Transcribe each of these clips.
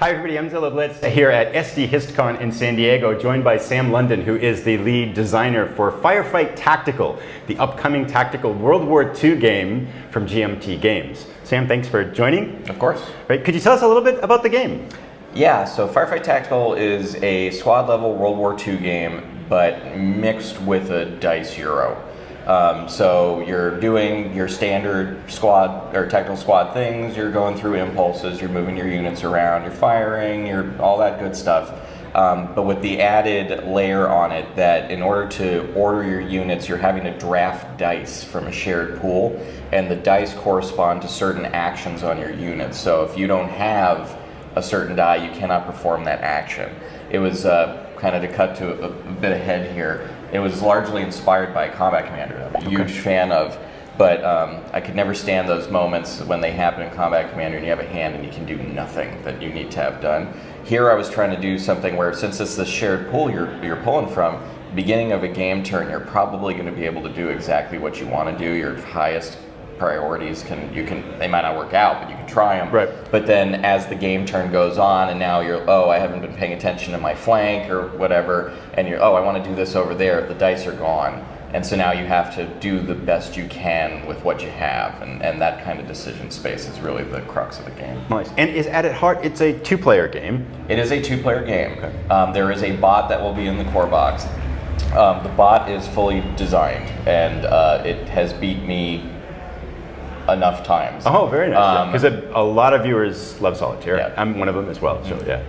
Hi everybody, I'm Zilla Blitz here at SDHistCon in San Diego, joined by Sam London, who is the lead designer for Firefight Tactical, the upcoming tactical World War II game from GMT Games. Sam, thanks for joining. Of course. Right, could you tell us a little bit about the game? Yeah, so Firefight Tactical is a squad level World War II game, but mixed with a dice Euro. So you're doing your standard squad or tactical squad things, you're going through impulses, you're moving your units around, you're firing, you're all that good stuff. But with the added layer on it that in order to order your units, you're having to draft dice from a shared pool, and the dice correspond to certain actions on your units. So if you don't have a certain die, you cannot perform that action. It was kind of to cut to a bit ahead here. It was largely inspired by Combat Commander, that I'm a huge fan of, but I could never stand those moments when they happen in Combat Commander and you have a hand and you can do nothing that you need to have done. Here I was trying to do something where, since it's the shared pool you're pulling from, beginning of a game turn, you're probably going to be able to do exactly what you want to do. Your highest priorities they might not work out, but you can try them. Right. But then as the game turn goes on and now you're, I haven't been paying attention to my flank or whatever, and you're, I want to do this over there, the dice are gone. And so now you have to do the best you can with what you have, and that kind of decision space is really the crux of the game. Nice. And is at its heart, it's a two-player game? It is a two-player game. Okay. There is a bot that will be in the core box. The bot is fully designed, and it has beat me enough times. Oh, very nice. Because a lot of viewers love Solitaire. Yeah. I'm one of them as well. So yeah.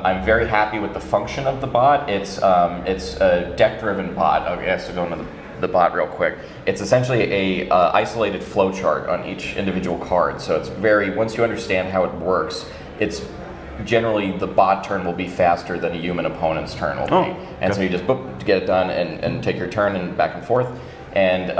I'm very happy with the function of the bot. It's a deck-driven bot. Okay, so go into the bot real quick. It's essentially a isolated flowchart on each individual card. So it's once you understand how it works, it's generally the bot turn will be faster than a human opponent's turn will be. And so you just boop to get it done and take your turn and back and forth. And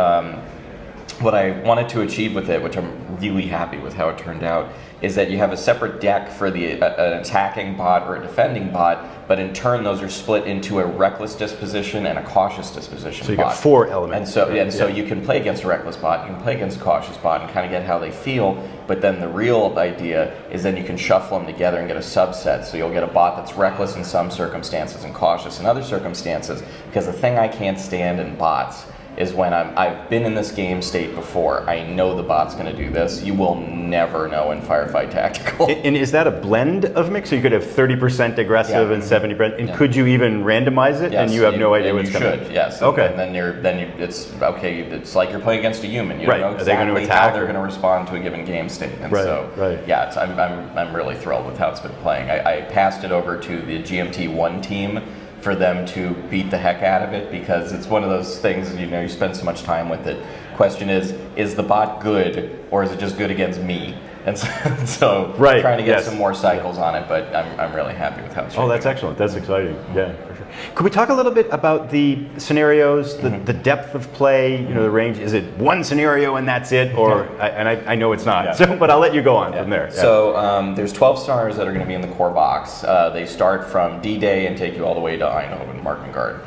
what I wanted to achieve with it, which I'm really happy with how it turned out, is that you have a separate deck for an attacking bot or a defending bot, but in turn those are split into a reckless disposition and a cautious disposition. So you bot. got 4 elements. So you can play against a reckless bot, you can play against a cautious bot and kind of get how they feel, but then the real idea is then you can shuffle them together and get a subset. So you'll get a bot that's reckless in some circumstances and cautious in other circumstances, because the thing I can't stand in bots is when I've been in this game state before. I know the bot's going to do this. You will never know in Firefight Tactical. And is that a blend of mix? So you could have 30% aggressive and 70%. And could you even randomize it? Yes, and you have no idea what's coming. coming. Yes. Okay. And then it's okay. It's like you're playing against a human. You Right. don't know Are they going to exactly attack how they're going to respond to a given game state. And Right. yeah, I'm really thrilled with how it's been playing. I passed it over to the GMT1 team for them to beat the heck out of it, because it's one of those things, you spend so much time with it. Question is the bot good, or is it just good against me? And so trying to get some more cycles on it, but I'm really happy with how it's shaping. Oh, that's excellent. That's exciting. Yeah, for sure. Could we talk a little bit about the scenarios, the depth of play, the range? Is it one scenario and that's it? Or I know it's not, but I'll let you go on from there. Yeah. So there's 12 scenarios that are going to be in the core box. They start from D-Day and take you all the way to Eindhoven, Markengard.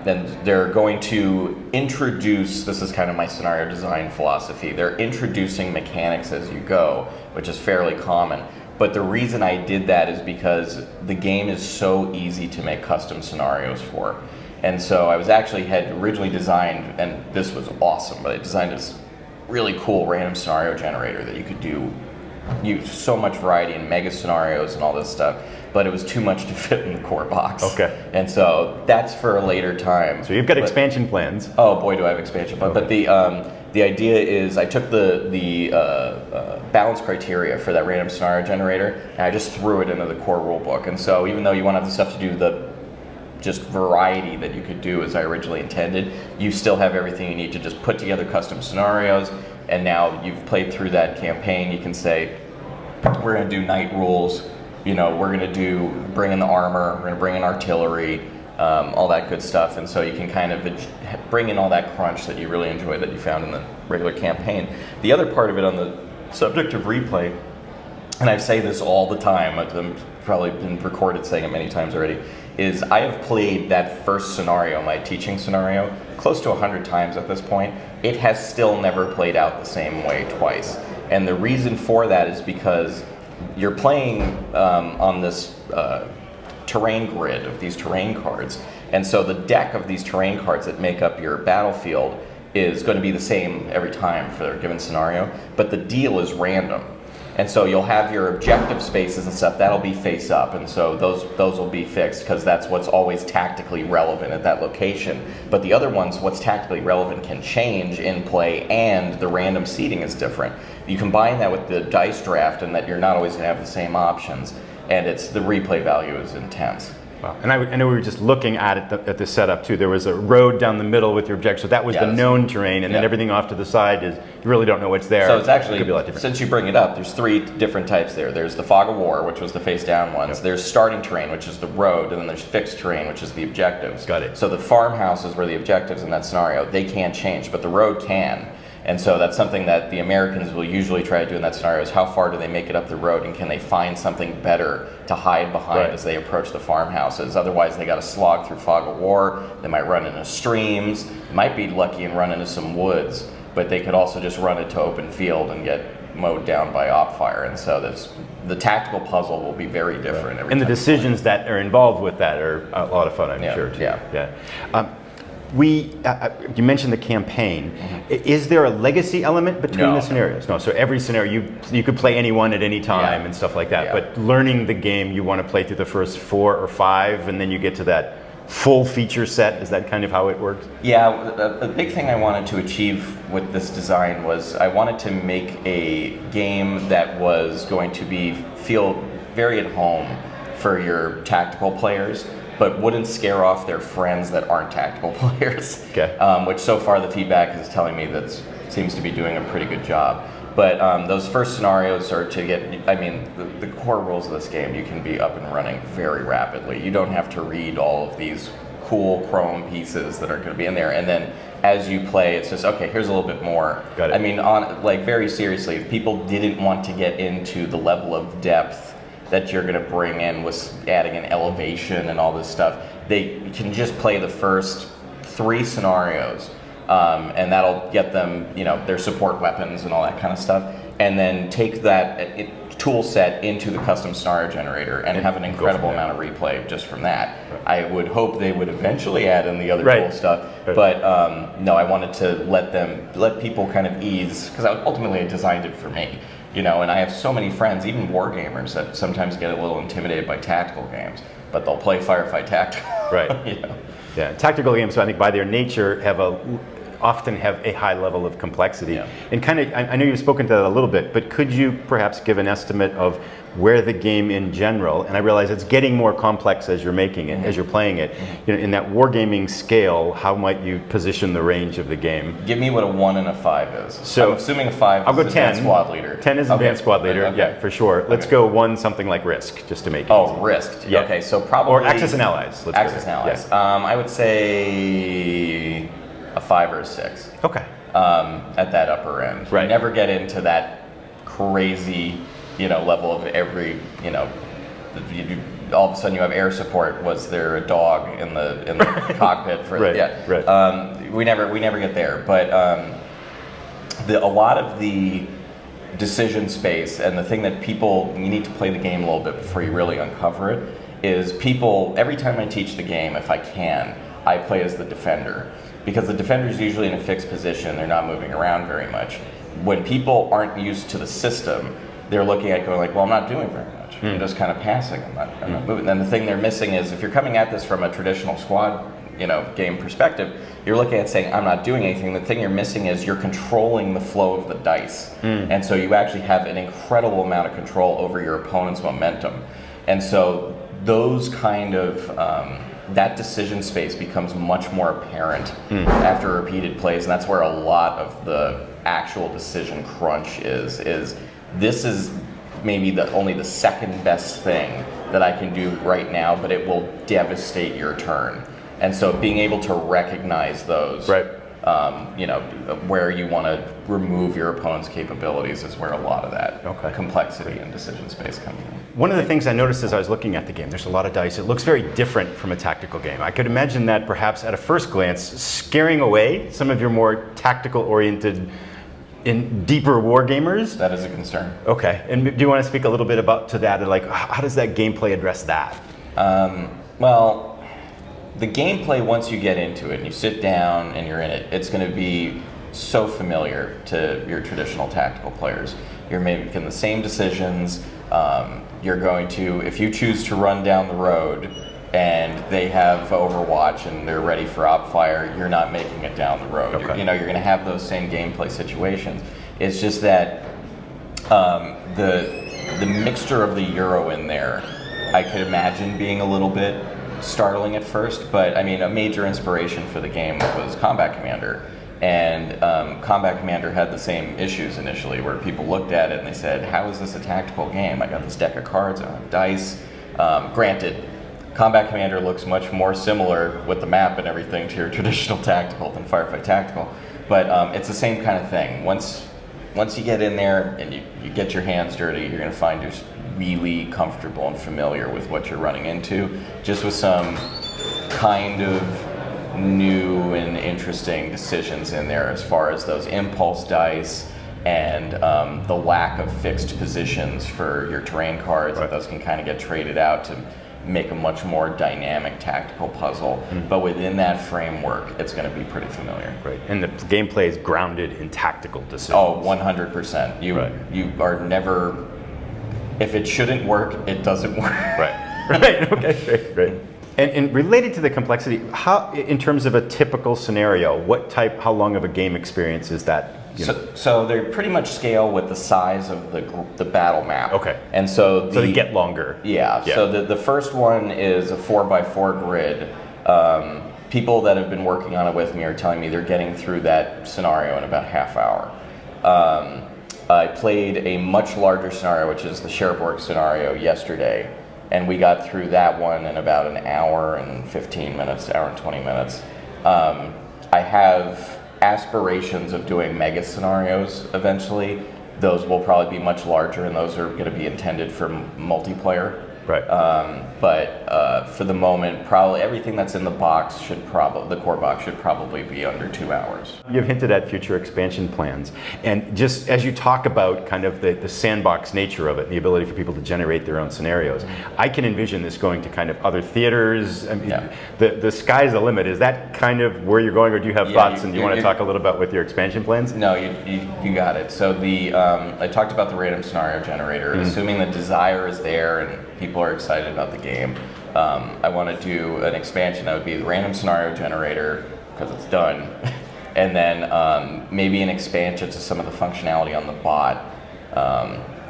Then they're going to introduce, this is kind of my scenario design philosophy, they're introducing mechanics as you go, which is fairly common. But the reason I did that is because the game is so easy to make custom scenarios for. And so I had originally designed, and this was awesome, but I designed this really cool random scenario generator that you could use so much variety in mega scenarios and all this stuff, but it was too much to fit in the core box. Okay. And so that's for a later time. So you've got expansion plans. Oh boy, do I have expansion plans. Okay. But the idea is I took the balance criteria for that random scenario generator and I just threw it into the core rulebook. And so even though you want to have the stuff to do the just variety that you could do as I originally intended, you still have everything you need to just put together custom scenarios. And now you've played through that campaign, you can say, we're going to do night rules, we're going to bring in the armor, we're going to bring in artillery, all that good stuff. And so you can kind of bring in all that crunch that you really enjoy that you found in the regular campaign. The other part of it, on the subject of replay, and I say this all the time, I've probably been recorded saying it many times already, is I have played that first scenario, my teaching scenario, close to 100 times at this point. It has still never played out the same way twice. And the reason for that is because you're playing on this terrain grid of these terrain cards, and so the deck of these terrain cards that make up your battlefield is going to be the same every time for a given scenario, but the deal is random. And so you'll have your objective spaces and stuff, that'll be face up, and so those will be fixed because that's what's always tactically relevant at that location. But the other ones, what's tactically relevant can change in play, and the random seating is different. You combine that with the dice draft and that you're not always going to have the same options, and the replay value is intense. Wow. And I know we were just looking at the setup too. There was a road down the middle with your objective, so that was the known terrain, and then everything off to the side is, you really don't know what's there. So it's actually, could be a lot different. Since you bring it up, there's 3 different types there. There's the fog of war, which was the face down ones. There's starting terrain, which is the road, and then there's fixed terrain, which is the objectives. Got it. So the farmhouses were the objectives in that scenario. They can't change, but the road can. And so that's something that the Americans will usually try to do in that scenario, is how far do they make it up the road, and can they find something better to hide behind as they approach the farmhouses. Otherwise they got to slog through fog of war, they might run into streams, might be lucky and run into some woods, but they could also just run into open field and get mowed down by op fire. And so the tactical puzzle will be very different every time. And the decisions that are involved with that are a lot of fun, I'm sure too. Yeah. You mentioned the campaign. Is there a legacy element between the scenarios? No. So every scenario, you could play any one at any time and stuff like that. Yeah. But learning the game, you want to play through the first 4 or 5, and then you get to that full feature set. Is that kind of how it works? Yeah. The big thing I wanted to achieve with this design was I wanted to make a game that was going to feel very at home for your tactical players, but wouldn't scare off their friends that aren't tactical players. Okay. Which so far the feedback is telling me that seems to be doing a pretty good job. But those first scenarios are to get, I mean, the core rules of this game, you can be up and running very rapidly. You don't have to read all of these cool chrome pieces that are going to be in there. And then as you play, it's just, okay, here's a little bit more. Got it. I mean, very seriously, if people didn't want to get into the level of depth that you're going to bring in with adding an elevation and all this stuff, they can just play the first 3 scenarios, and that'll get them, their support weapons and all that kind of stuff, and then take that tool set into the custom scenario generator and have an incredible amount of replay just from that. Right. I would hope they would eventually add in the other cool stuff, but no, I wanted to let people kind of ease, because ultimately I designed it for me. And I have so many friends, even wargamers, that sometimes get a little intimidated by tactical games, but they'll play Firefight Tactical. Right. Yeah. Tactical games, I think, by their nature, often have a high level of complexity. Yeah. And kind of, I know you've spoken to that a little bit, but could you perhaps give an estimate of where the game in general, and I realize it's getting more complex as you're making it, as you're playing it, in that wargaming scale, how might you position the range of the game? Give me what a 1 and a 5 is. So I'm assuming a 5 I'll go is 10. Advanced Squad Leader. 10 is Advanced Squad Leader, yeah, for sure. Let's go 1 something like Risk, just to make it easy. Risk. Yeah. Okay, so probably... Or Axis and Allies. Axis and Allies. Yeah. I would say a 5 or a 6. Okay. At that upper end. Right. You never get into that crazy, level of every, all of a sudden you have air support. Was there a dog in the cockpit for right. Yeah. Right. We never get there. But a lot of the decision space, and the thing that you need to play the game a little bit before you really uncover it, is every time I teach the game, if I can, I play as the defender. Because the defender is usually in a fixed position, they're not moving around very much. When people aren't used to the system, they're looking at going like, well, I'm not doing very much. I'm just kind of passing, I'm not moving. And the thing they're missing is, if you're coming at this from a traditional squad game perspective, you're looking at saying, I'm not doing anything. The thing you're missing is you're controlling the flow of the dice. And so you actually have an incredible amount of control over your opponent's momentum. And so those kind of, that decision space becomes much more apparent after repeated plays, and that's where a lot of the actual decision crunch is this is maybe only the second best thing that I can do right now, but it will devastate your turn. And so being able to recognize those, where you want to remove your opponent's capabilities, is where a lot of that complexity and decision space comes in. One of the things I noticed as I was looking at the game, there's a lot of dice. It looks very different from a tactical game. I could imagine that perhaps at a first glance, scaring away some of your more tactical-oriented in deeper wargamers. That is a concern. Okay, and do you want to speak a little bit about to that, like how does that gameplay address that? Well, the gameplay, once you get into it and you sit down and you're in it, it's going to be so familiar to your traditional tactical players. You're making the same decisions. You're going to, if you choose to run down the road and they have Overwatch and they're ready for op fire, you're not making it down the road. Okay. You're going to have those same gameplay situations. It's just that the mixture of the Euro in there, I could imagine being a little bit startling at first, but I mean, a major inspiration for the game was Combat Commander. And Combat Commander had the same issues initially, where people looked at it and they said, how is this a tactical game? I got this deck of cards, I have dice. Granted, Combat Commander looks much more similar with the map and everything to your traditional tactical than Firefight Tactical, but it's the same kind of thing. Once you get in there and you get your hands dirty, you're going to find you're really comfortable and familiar with what you're running into, just with some kind of new and interesting decisions in there as far as those impulse dice and the lack of fixed positions for your terrain cards. Right. Those can kind of get traded out to make a much more dynamic tactical puzzle. But within that framework, it's going to be pretty familiar. Right, and the gameplay is grounded in tactical decisions. Oh, 100%. You are never, if it shouldn't work, it doesn't work. Right, right, okay, great. And related to the complexity, how, in terms of a typical scenario, how long of a game experience is that? So they pretty much scale with the size of the battle map. Okay. And so they get longer. Yeah. So the first one is a 4x4 grid. People that have been working on it with me are telling me they're getting through that scenario in about half hour. I played a much larger scenario, which is the Cherbourg scenario, yesterday, and we got through that one in about an hour and 15 minutes, hour and 20 minutes. I have aspirations of doing mega scenarios eventually. Those will probably be much larger, and those are going to be intended for multiplayer. Right. But for the moment, probably everything that's in the box the core box should probably be under 2 hours. You've hinted at future expansion plans, and just as you talk about kind of the sandbox nature of it, the ability for people to generate their own scenarios, I can envision this going to kind of other theaters. I mean, the sky's the limit. Is that kind of where you're going, or do you have thoughts, and you want to talk a little bit with your expansion plans? No, you got it. So I talked about the random scenario generator. Assuming the desire is there and people are excited about the game, I want to do an expansion that would be the random scenario generator, because it's done, and then maybe an expansion to some of the functionality on the bot,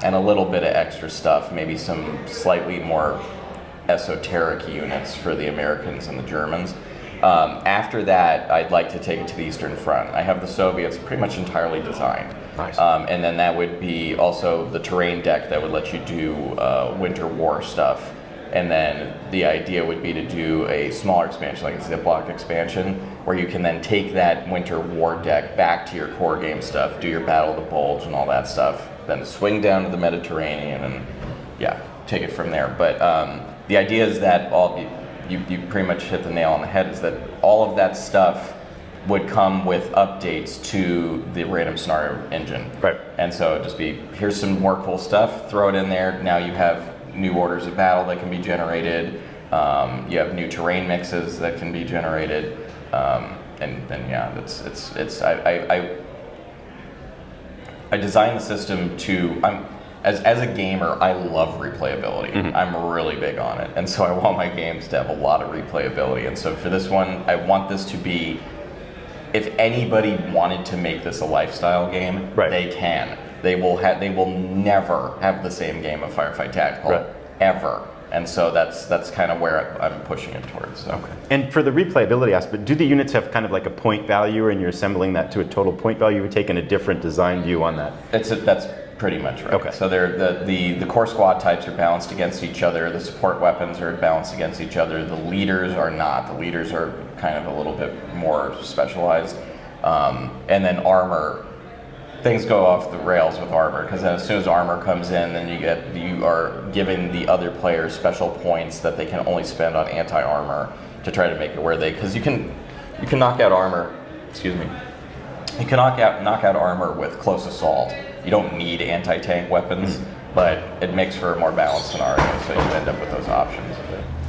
and a little bit of extra stuff, maybe some slightly more esoteric units for the Americans and the Germans. After that, I'd like to take it to the Eastern Front. I have the Soviets pretty much entirely designed. Nice. And then that would be also the terrain deck that would let you do Winter War stuff. And then the idea would be to do a smaller expansion, like a Ziploc expansion, where you can then take that Winter War deck back to your core game stuff, do your Battle of the Bulge and all that stuff, then swing down to the Mediterranean and take it from there. But the idea is that you pretty much hit the nail on the head, is that all of that stuff would come with updates to the random scenario engine. Right. And so it'd just be, here's some more cool stuff, throw it in there. Now you have new orders of battle that can be generated. You have new terrain mixes that can be generated. And then I designed the system to, as a gamer, I love replayability. I'm really big on it, and so I want my games to have a lot of replayability. And so for this one, I want this to be, if anybody wanted to make this a lifestyle game, they can. They will never have the same game of Firefight Tactical ever. And so that's kind of where I'm pushing it towards. So. Okay. And for the replayability aspect, do the units have kind of like a point value, and you're assembling that to a total point value? You're taking a different design view on that? That's pretty much right. Okay. So the core squad types are balanced against each other. The support weapons are balanced against each other. The leaders are not. The leaders are kind of a little bit more specialized. And then armor, things go off the rails with armor, because as soon as armor comes in, then you are giving the other players special points that they can only spend on anti-armor to try to make it where because you can knock out armor, You can knock out armor with close assault. You don't need anti-tank weapons, but it makes for a more balanced scenario, so you end up with those options.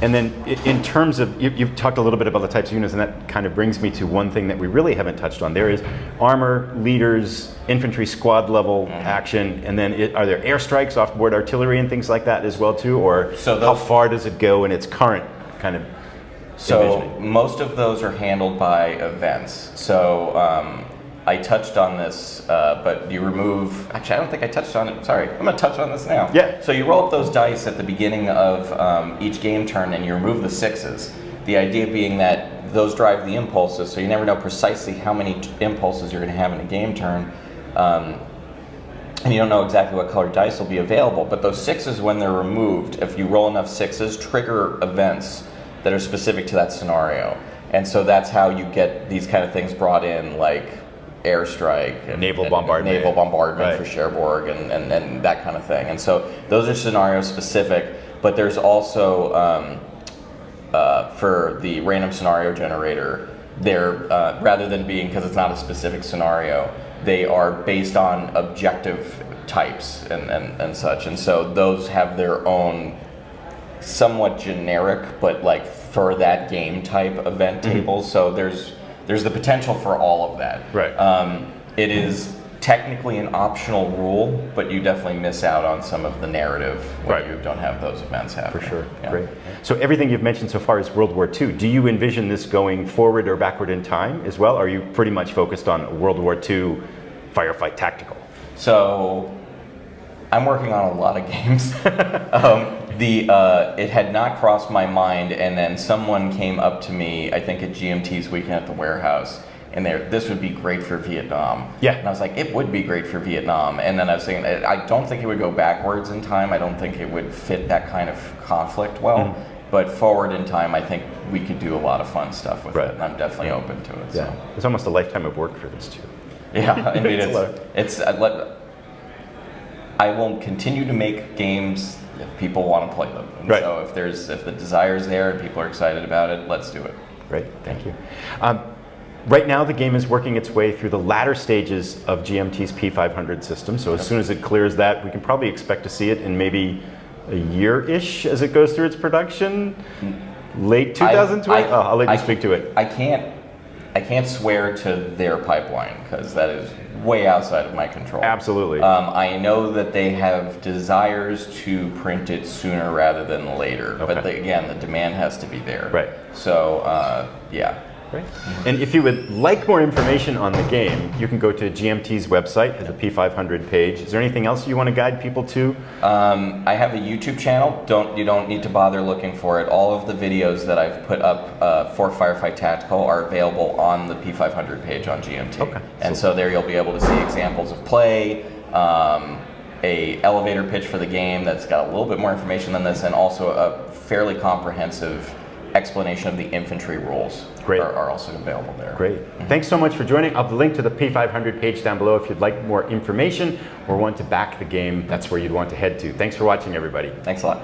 And then in terms of, you've talked a little bit about the types of units, and that kind of brings me to one thing that we really haven't touched on. There is armor, leaders, infantry squad level action, and then are there airstrikes, off-board artillery, and things like that as well too? Or how far does it go in its current kind of envisioning? Most of those are handled by events. So I touched on this, but you remove, actually I don't think I touched on it, sorry, I'm going to touch on this now. Yeah. So you roll up those dice at the beginning of each game turn and you remove the sixes. The idea being that those drive the impulses, so you never know precisely how many impulses you're going to have in a game turn. And you don't know exactly what colored dice will be available, but those sixes, when they're removed, if you roll enough sixes, trigger events that are specific to that scenario. And so that's how you get these kind of things brought in, like airstrike, and naval bombardment right. For Cherbourg, and that kind of thing. And so those are scenario specific, but there's also for the random scenario generator, they're rather than being, because it's not a specific scenario, they are based on objective types and such. And so those have their own somewhat generic, but like for that game type event tables. So there's the potential for all of that. Right. It is technically an optional rule, but you definitely miss out on some of the narrative when you don't have those events happening. For sure. Yeah. Great. So everything you've mentioned so far is World War II. Do you envision this going forward or backward in time as well? Or are you pretty much focused on World War II Firefight Tactical? So I'm working on a lot of games. It had not crossed my mind, and then someone came up to me, I think at GMT's weekend at the warehouse, and this would be great for Vietnam. Yeah. And I was like, it would be great for Vietnam. And then I was thinking, I don't think it would go backwards in time. I don't think it would fit that kind of conflict well. But forward in time, I think we could do a lot of fun stuff with it, and I'm definitely open to it. Yeah. So. It's almost a lifetime of work for this too. Yeah, I mean, I will continue to make games if people want to play them. And so if the desire's there and people are excited about it, let's do it. Great, thank you. Right now the game is working its way through the latter stages of GMT's P500 system, so as soon as it clears that, we can probably expect to see it in maybe a year-ish as it goes through its production? Late 2020? I'll let you speak to it. I can't swear to their pipeline because that is way outside of my control. Absolutely. I know that they have desires to print it sooner rather than later, but again, the demand has to be there. Right. So, yeah. Great. And if you would like more information on the game, you can go to GMT's website at the P500 page. Is there anything else you want to guide people to? I have a YouTube channel. You don't need to bother looking for it. All of the videos that I've put up for Firefight Tactical are available on the P500 page on GMT. Okay. And so there you'll be able to see examples of play, a elevator pitch for the game that's got a little bit more information than this, and also a fairly comprehensive explanation of the infantry rules. Great. Are also available there. Great. Thanks so much for joining. I'll link to the P500 page down below if you'd like more information or want to back the game. That's where you'd want to head to. Thanks for watching, everybody. Thanks a lot.